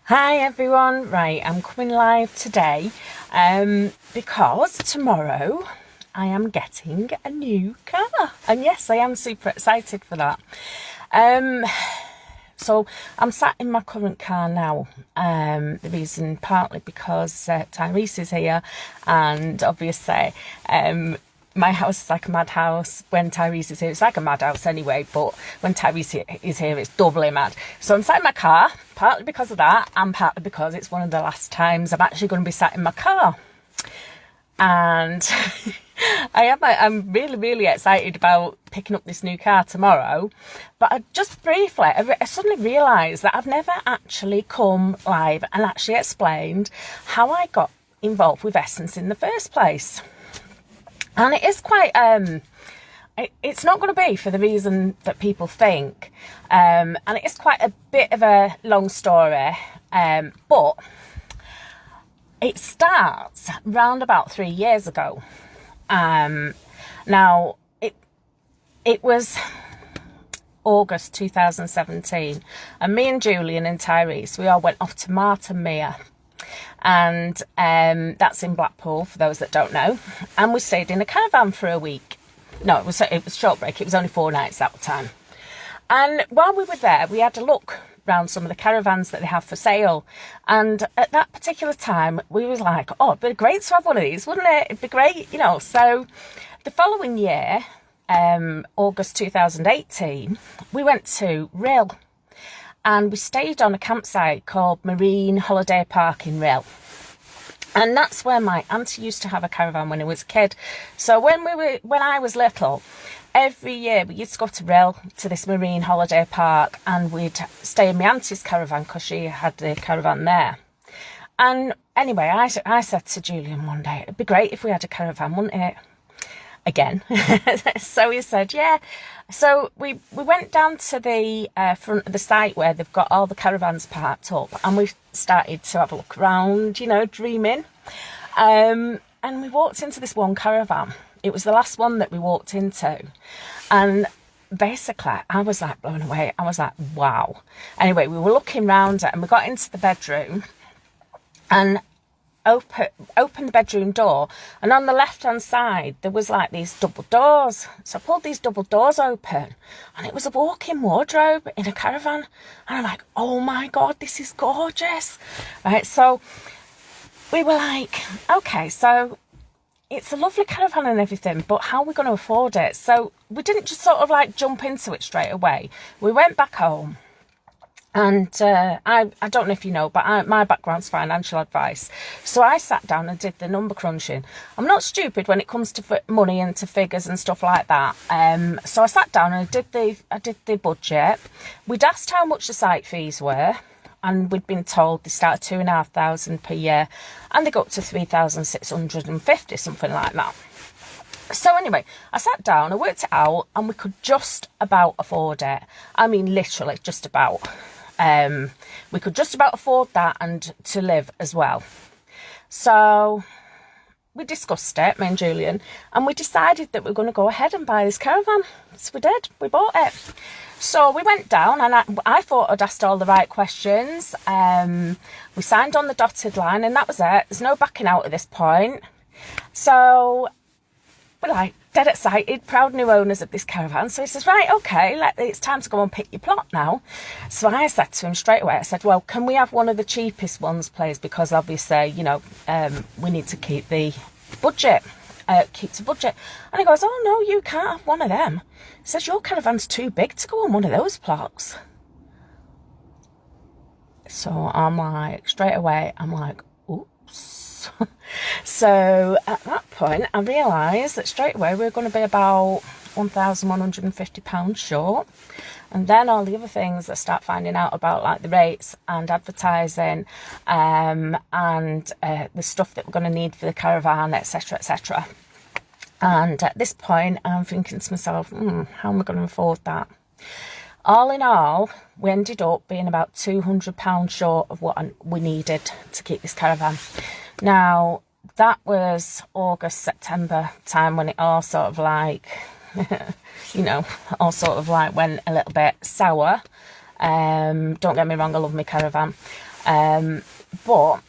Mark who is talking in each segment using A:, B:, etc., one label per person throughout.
A: Hi everyone, right, I'm coming live today because tomorrow I am getting a new car, and yes, I am super excited for that. So I'm sat in my current car now. The reason partly because Tyrese is here, and obviously my house is like a madhouse. When Tyrese is here, it's like a madhouse anyway, but when Tyrese is here, it's doubly mad. So I'm sat in my car, partly because of that, and partly because it's one of the last times I'm actually going to be sat in my car. And I'm really, really excited about picking up this new car tomorrow. But I suddenly realised that I've never actually come live and actually explained how I got involved with Essens in the first place. And it is quite, it's not going to be for the reason that people think. And it is quite a bit of a long story. But it starts round about 3 years ago. Now, it was August 2017. And me and Julian and Tyrese, we all went off to Martin Mere. And that's in Blackpool, for those that don't know. And we stayed in a caravan for a week. No, it was short break. It was only 4 nights that time. And while we were there, we had a look round some of the caravans that they have for sale. And at that particular time, we was like, oh, it'd be great to have one of these, wouldn't it? It'd be great, you know. So the following year, August 2018, we went to Rill. And we stayed on a campsite called Marine Holiday Park in Rill. And that's where my auntie used to have a caravan when I was a kid. So when I was little, every year we used to go to Rill, to this Marine Holiday Park, and we'd stay in my auntie's caravan because she had the caravan there. And anyway, I said to Julian one day, it'd be great if we had a caravan, wouldn't it? Again. So he said, yeah. So we went down to the front of the site where they've got all the caravans parked up, and we started to have a look around, you know, dreaming. And we walked into this one caravan. It was the last one that we walked into. And basically, I was like blown away. I was like, wow. Anyway, we were looking around it, and we got into the bedroom and open the bedroom door, and on the left hand side there was like these double doors. So I pulled these double doors open, and it was a walk-in wardrobe in a caravan. And I'm like, oh my god, this is gorgeous. Right, so we were like, okay, so it's a lovely caravan and everything, but how are we going to afford it? So we didn't just sort of like jump into it straight away. We went back home. And I don't know if you know, but my background's financial advice. So I sat down and did the number crunching. I'm not stupid when it comes to money and to figures and stuff like that. So I sat down and I did the budget. We'd asked how much the site fees were, and we'd been told they start at 2,500 per year, and they go up to 3,650, something like that. So anyway, I sat down, I worked it out, and we could just about afford it. I mean, literally, just about. We could just about afford that and to live as well. So we discussed it, me and Julian, and we decided that we were going to go ahead and buy this caravan. So we did, we bought it. So we went down, and I thought I'd asked all the right questions. We signed on the dotted line, and that was it. There's no backing out at this point. So we're like dead excited, proud new owners of this caravan. So he says, right, okay, it's time to go and pick your plot now. So I said to him straight away, I said, well, can we have one of the cheapest ones, please? Because obviously, you know, we need to keep the budget, keep to budget. And he goes, oh no, you can't have one of them. He says, your caravan's too big to go on one of those plots. So I'm like, straight away, I'm like, oops. So at that point, I realised that straight away we were going to be about £1,150 short. And then all the other things that start finding out about, like the rates and advertising, and the stuff that we're going to need for the caravan, etc, etc. And at this point, I'm thinking to myself, how am I going to afford that? All in all, we ended up being about £200 short of what we needed to keep this caravan. Now, that was August, September time when it all sort of like, you know, all sort of like went a little bit sour. Don't get me wrong, I love my caravan. But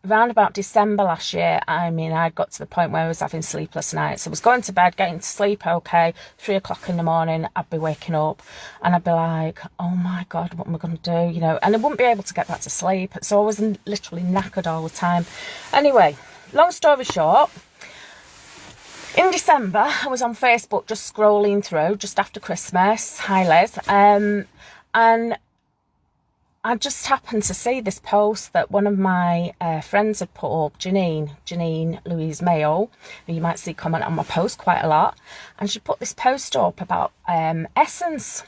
A: around about December last year, I mean, I got to the point where I was having sleepless nights. I was going to bed, getting to sleep, okay, 3 o'clock in the morning, I'd be waking up and I'd be like, oh my God, what am I going to do? You know, and I wouldn't be able to get back to sleep. So I was literally knackered all the time. Anyway, long story short, in December, I was on Facebook just scrolling through just after Christmas. Hi, Liz. And I just happened to see this post that one of my friends had put up, Janine Louise Mayo, who you might see comment on my post quite a lot. And she put this post up about Essens.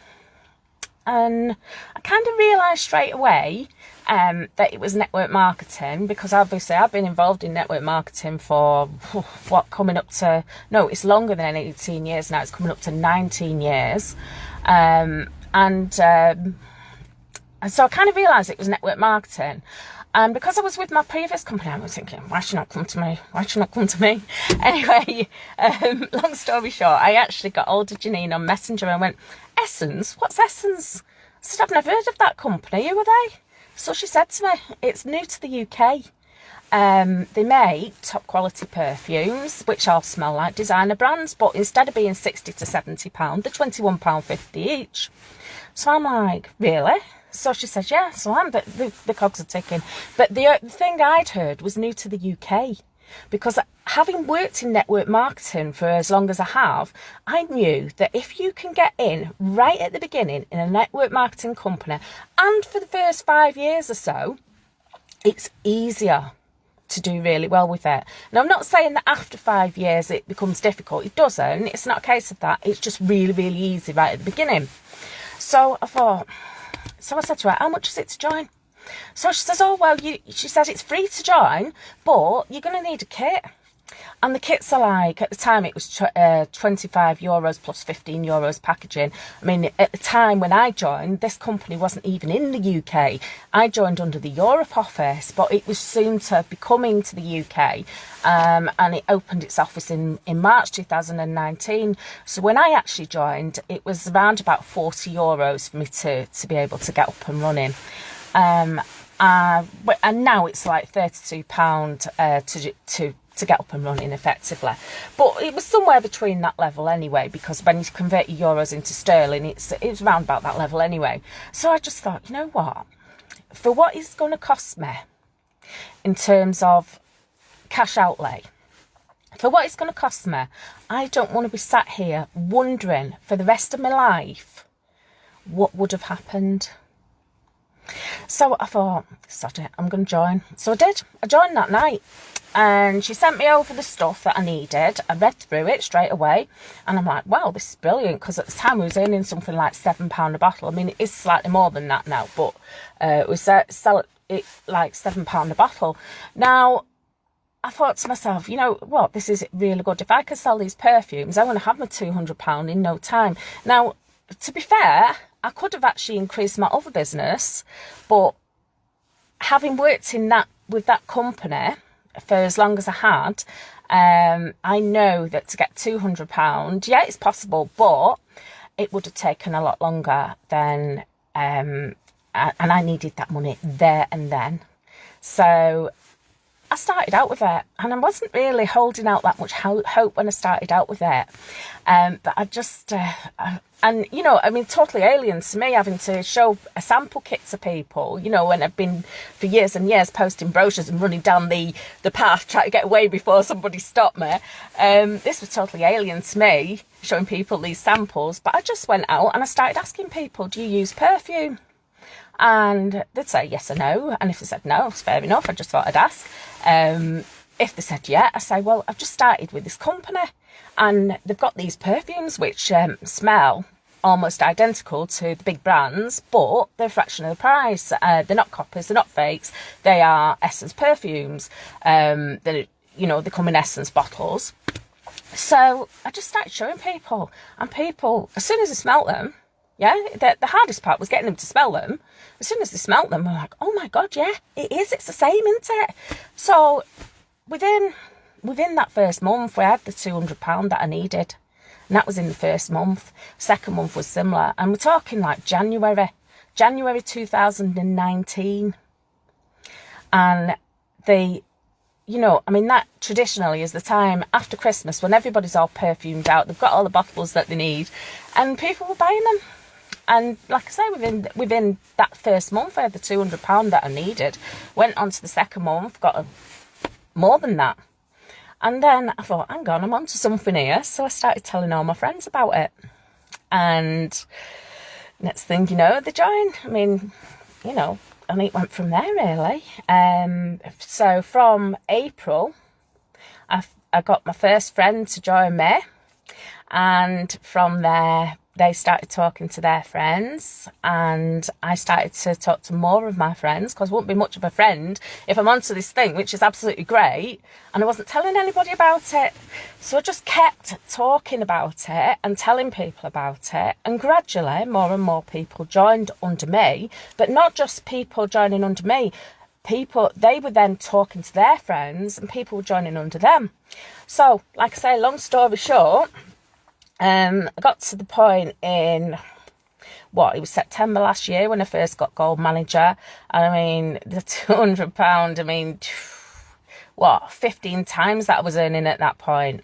A: And I kind of realised straight away that it was network marketing, because obviously I've been involved in network marketing for, coming up to, no, it's longer than 18 years now. It's coming up to 19 years. And so I kind of realised it was network marketing. And because I was with my previous company, I was thinking, why should not come to me? Why should not come to me? Anyway, long story short, I actually got hold of Janine on Messenger and went, Essens? What's Essens? I said, I've never heard of that company. Who are they? So she said to me, it's new to the UK. They make top quality perfumes, which all smell like designer brands, but instead of being £60 to £70, they're £21.50 each. So I'm like, really? So she says, yeah, so the cogs are ticking. But the thing I'd heard was new to the UK, because having worked in network marketing for as long as I have, I knew that if you can get in right at the beginning in a network marketing company, and for the first 5 years or so, it's easier to do really well with it. Now, I'm not saying that after 5 years it becomes difficult. It doesn't. It's not a case of that. It's just really, really easy right at the beginning. So I thought... So I said to her, how much is it to join? So she says, oh, well, she says it's free to join, but you're going to need a kit. And the kits are like, at the time it was €25 plus €15 packaging. I mean, at the time when I joined, this company wasn't even in the UK. I joined under the Europe office, but it was soon to be coming to the UK. And it opened its office in March 2019. So when I actually joined, it was around about €40 for me to be able to get up and running. And now it's like £32 to get up and running effectively. But it was somewhere between that level anyway, because when you convert your euros into sterling, it's around about that level anyway. So I just thought, you know what? For what it's going to cost me in terms of cash outlay, for what it's going to cost me, I don't want to be sat here wondering for the rest of my life what would have happened. So I thought, sod it, I'm going to join. So I did. I joined that night. And she sent me over the stuff that I needed. I read through it straight away. And I'm like, wow, this is brilliant. Because at the time I was earning something like £7 a bottle. I mean, it is slightly more than that now. But it was sell it like £7 a bottle. Now, I thought to myself, you know what, this is really good. If I can sell these perfumes, I want to have my £200 in no time. Now, to be fair, I could have actually increased my other business. But having worked with that company for as long as I had, I know that to get £200, yeah, it's possible, but it would have taken a lot longer than, and I needed that money there and then. So I started out with it, and I wasn't really holding out that much hope when I started out with it. But I just, and, you know, I mean, totally alien to me having to show a sample kit to people, you know, when I've been for years and years posting brochures and running down the path trying to get away before somebody stopped me. This was totally alien to me, showing people these samples. But I just went out and I started asking people, do you use perfume? And they'd say yes or no. And if they said no, it's fair enough. I just thought I'd ask. If they said yeah, I say, well, I've just started with this company and they've got these perfumes which smell almost identical to the big brands, but they're a fraction of the price. They're not copies, they're not fakes. They are Essence perfumes. They come in Essence bottles. So I just started showing people, and people, as soon as they smelt them, yeah, the hardest part was getting them to smell them. As soon as they smelt them, we're like, oh my God, yeah, it is. It's the same, isn't it? So within that first month, we had the £200 that I needed. And that was in the first month. Second month was similar. And we're talking like January 2019. And they, you know, I mean, that traditionally is the time after Christmas when everybody's all perfumed out. They've got all the bottles that they need, and people were buying them. And like I say, within that first month, I had the £200 that I needed. Went on to the second month, got more than that. And then I thought, hang on, I'm onto something here. So I started telling all my friends about it. And next thing you know, they joined. I mean, you know, and it went from there, really. So from April, I got my first friend to join me. And from there, they started talking to their friends, and I started to talk to more of my friends, because I wouldn't be much of a friend if I'm onto this thing, which is absolutely great, and I wasn't telling anybody about it. So I just kept talking about it and telling people about it, and gradually more and more people joined under me, but not just people joining under me. They were then talking to their friends, and people were joining under them. So, like I say, long story short, I got to the point in, it was September last year when I first got Gold Manager. And I mean, the £200, I mean, 15 times that I was earning at that point.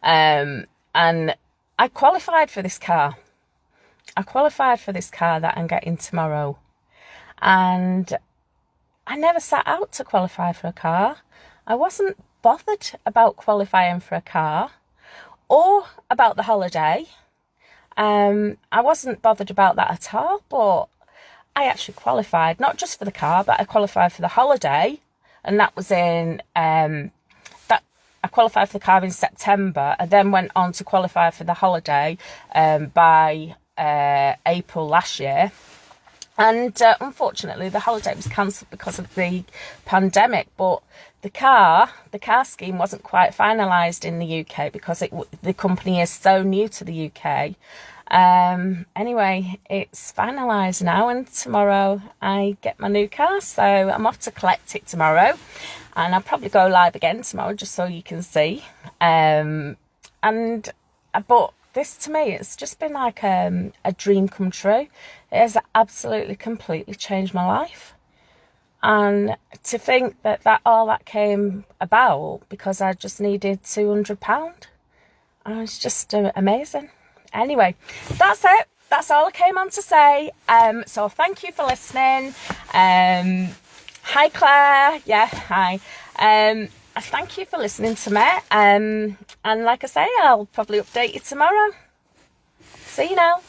A: And I qualified for this car. That I'm getting tomorrow. And I never sat out to qualify for a car. I wasn't bothered about qualifying for a car or about the holiday. I wasn't bothered about that at all, but I actually qualified, not just for the car, but I qualified for the holiday, and that was in, I qualified for the car in September, and then went on to qualify for the holiday by April last year. And unfortunately, the holiday was cancelled because of the pandemic. But the car scheme wasn't quite finalised in the UK because the company is so new to the UK. Anyway, it's finalised now, and tomorrow I get my new car. So I'm off to collect it tomorrow, and I'll probably go live again tomorrow just so you can see. But this to me, it's just been like a dream come true. It has absolutely, completely changed my life. And to think that all that came about because I just needed £200. And it's just amazing. Anyway, that's it. That's all I came on to say. So thank you for listening. Hi, Claire. Yeah, hi. Thank you for listening to me. And like I say, I'll probably update you tomorrow. See you now.